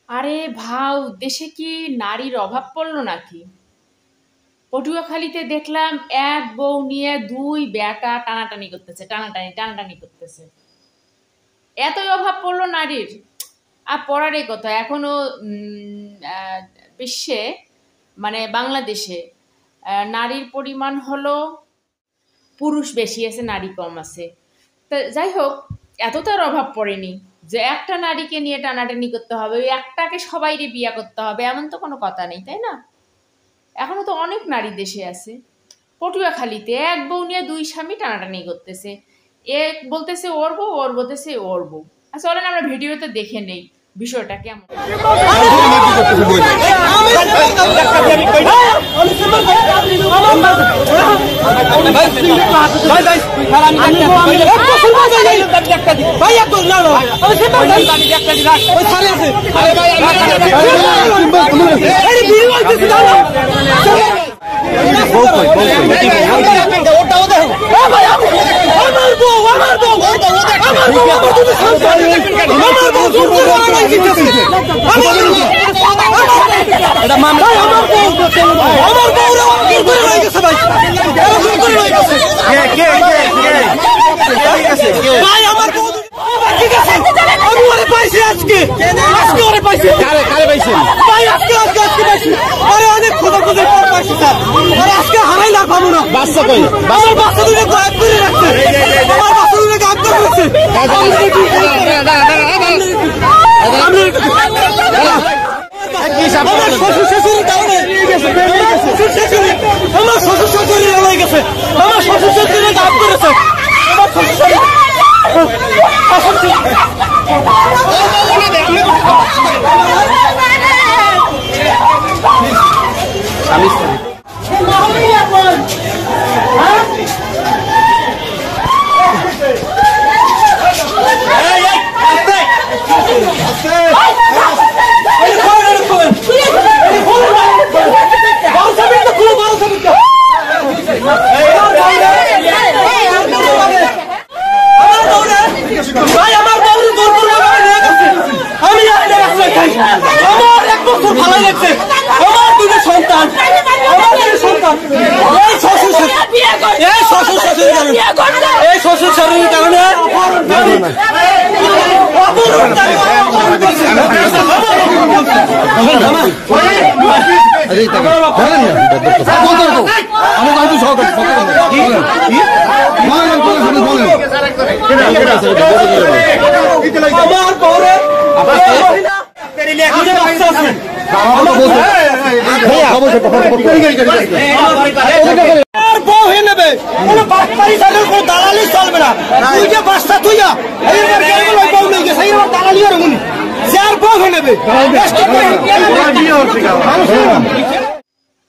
আরে ভাও, দেশে কি নারীর অভাব পড়লো নাকি? পটুয়াখালীতে দেখলাম এক বউ নিয়ে দুই বেটা টানাটানি করতেছে, টানাটানি টানাটানি করতেছে। এতই অভাব পড়লো নারীর। আর পড়ারই কথা, এখনো বিশ্বে, মানে বাংলাদেশে নারীর পরিমাণ হলো পুরুষ বেশি আছে, নারী কম আছে। তা যাই হোক, এত তার অভাব পড়েনি যে একটা নারীকে নিয়ে টানাটানি করতে হবে, ওই একটাকে সবাইরে বিয়া করতে হবে, এমন তো কোনো কথা নেই, তাই না? এখনো তো অনেক নারী দেশে আছে। পটুয়াখালীতে এক বউ নিয়ে দুই স্বামী টানাটানি করতেছে। এক বলতেছে ওর বউ, ওর বলতেছে ওর বউ। আচ্ছা, চলেন আমরা ভিডিওতে দেখে নেই বিষয়টা কেমন।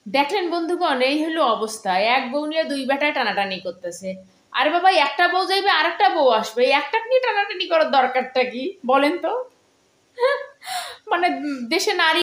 দেখলেন বন্ধুগণ, এই হলো অবস্থা। এক বউ নিয়ে দুই বেটায় টানাটানি করতেছে। আরে বাবা, একটা বউ যাইবে, আরেকটা বউ আসবে, একটা নিয়ে টানাটানি করার দরকারটা কি বলেন তো? মানে দেশে নারী